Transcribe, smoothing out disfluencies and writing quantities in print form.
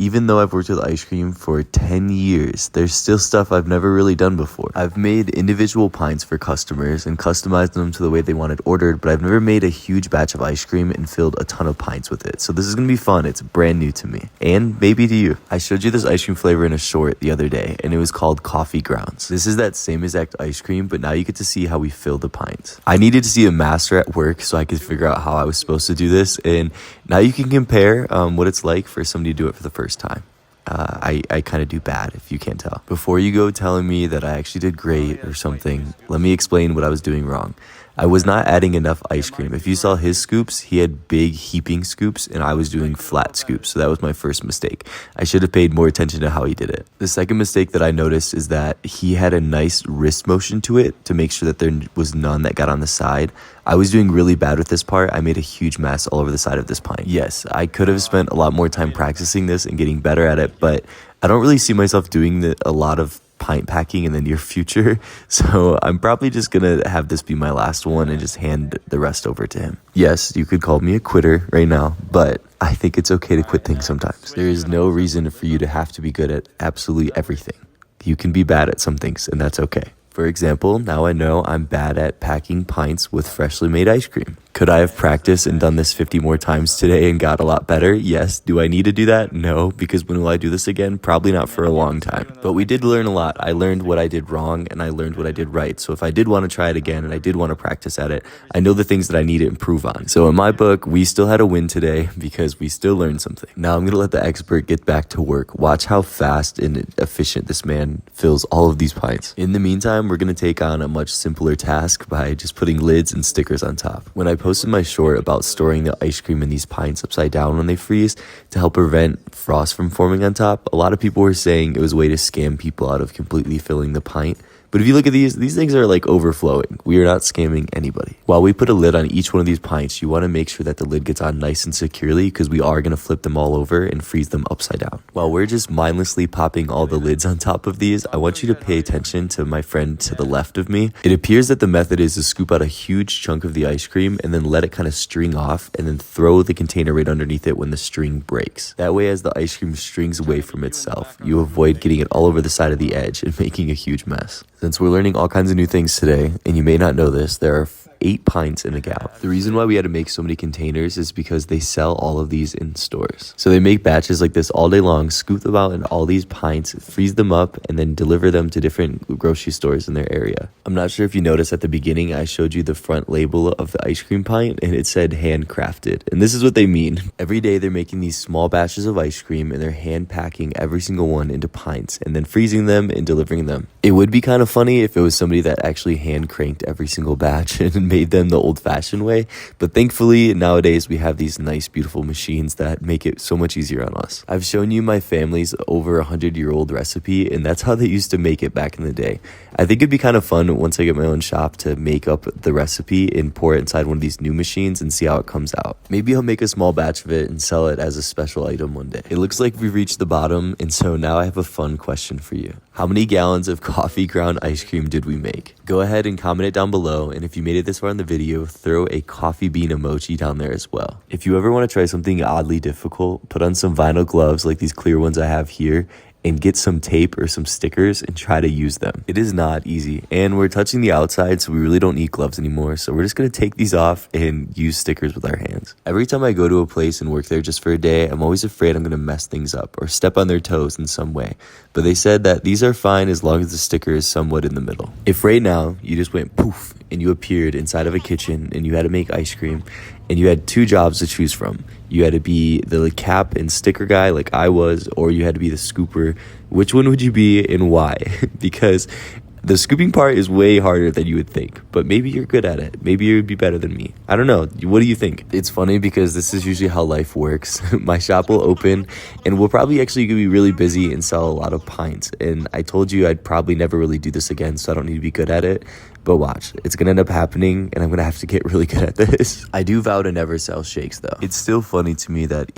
Even though I've worked with ice cream for 10 years, there's still stuff I've never really done before. I've made individual pints for customers and customized them to the way they wanted ordered, but I've never made a huge batch of ice cream and filled a ton of pints with it. So this is gonna be fun. It's brand new to me, and maybe to you. I showed you this ice cream flavor in a short the other day, and it was called Coffee Grounds. This is that same exact ice cream, but now you get to see how we fill the pints. I needed to see a master at work so I could figure out how I was supposed to do this, and now you can compare what it's like for somebody to do it for the first time. I kind of do bad, if you can't tell. Before you go telling me that I actually did great or something, let me explain what I was doing wrong. I was not adding enough ice cream. If you saw his scoops, he had big heaping scoops, and I was doing flat scoops, so that was my first mistake. I should have paid more attention to how he did it. The second mistake that I noticed is that he had a nice wrist motion to it to make sure that there was none that got on the side. I was doing really bad with this part. I made a huge mess all over the side of this pint. Yes, I could have spent a lot more time practicing this and getting better at it, but I don't really see myself doing a lot of pint packing in the near future, so I'm probably just gonna have this be my last one and just hand the rest over to him. Yes, you could call me a quitter right now, but I think it's okay to quit things sometimes. There is no reason for you to have to be good at absolutely everything. You can be bad at some things, and that's okay. For example, now I know I'm bad at packing pints with freshly made ice cream. Could I have practiced and done this 50 more times today and got a lot better? Yes. Do I need to do that? No, because when will I do this again? Probably not for a long time. But we did learn a lot. I learned what I did wrong and I learned what I did right. So if I did want to try it again and I did want to practice at it, I know the things that I need to improve on. So in my book, we still had a win today because we still learned something. Now I'm going to let the expert get back to work. Watch how fast and efficient this man fills all of these pints. In the meantime, we're going to take on a much simpler task by just putting lids and stickers on top. When I posted my short about storing the ice cream in these pints upside down when they freeze to help prevent frost from forming on top, a lot of people were saying it was a way to scam people out of completely filling the pint. But if you look at these things are like overflowing. We are not scamming anybody. While we put a lid on each one of these pints, you want to make sure that the lid gets on nice and securely because we are going to flip them all over and freeze them upside down. While we're just mindlessly popping all the lids on top of these, I want you to pay attention to my friend to the left of me. It appears that the method is to scoop out a huge chunk of the ice cream and then let it kind of string off and then throw the container right underneath it when the string breaks. That way, as the ice cream strings away from itself, you avoid getting it all over the side of the edge and making a huge mess. Since we're learning all kinds of new things today, and you may not know this, there are 8 pints in a gallon. The reason why we had to make so many containers is because they sell all of these in stores. So they make batches like this all day long, scoop them out in all these pints, freeze them up, and then deliver them to different grocery stores in their area. I'm not sure if you noticed at the beginning, I showed you the front label of the ice cream pint, and it said handcrafted. And this is what they mean. Every day they're making these small batches of ice cream, and they're hand packing every single one into pints, and then freezing them and delivering them. It would be kind of funny if it was somebody that actually hand cranked every single batch and made them the old-fashioned way, but thankfully nowadays we have these nice beautiful machines that make it so much easier on us. I've shown you my family's over 100-year-old recipe, and that's how they used to make it back in the day. I think it'd be kind of fun once I get my own shop to make up the recipe and pour it inside one of these new machines and see how it comes out. Maybe I'll make a small batch of it and sell it as a special item one day. It looks like we've reached the bottom, and so now I have a fun question for you. How many gallons of coffee ground ice cream did we make? Go ahead and comment it down below, and if you made it this far in the video, throw a coffee bean emoji down there as well. If you ever want to try something oddly difficult, put on some vinyl gloves like these clear ones I have here, and get some tape or some stickers and try to use them. It is not easy, and we're touching the outside, so we really don't need gloves anymore, so we're just gonna take these off and use stickers with our hands. Every time I go to a place and work there just for a day, I'm always afraid I'm gonna mess things up or step on their toes in some way, but they said that these are fine as long as the sticker is somewhat in the middle. If right now you just went poof and you appeared inside of a kitchen and you had to make ice cream and you had 2 jobs to choose from, you had to be the cap and sticker guy like I was, or you had to be the scooper, which one would you be and why? Because the scooping part is way harder than you would think, but maybe you're good at it. Maybe you'd be better than me. I don't know. What do you think? It's funny because this is usually how life works. My shop will open and we'll probably actually be really busy and sell a lot of pints. And I told you I'd probably never really do this again, so I don't need to be good at it. But watch, it's gonna end up happening and I'm gonna have to get really good at this. I do vow to never sell shakes though. It's still funny to me that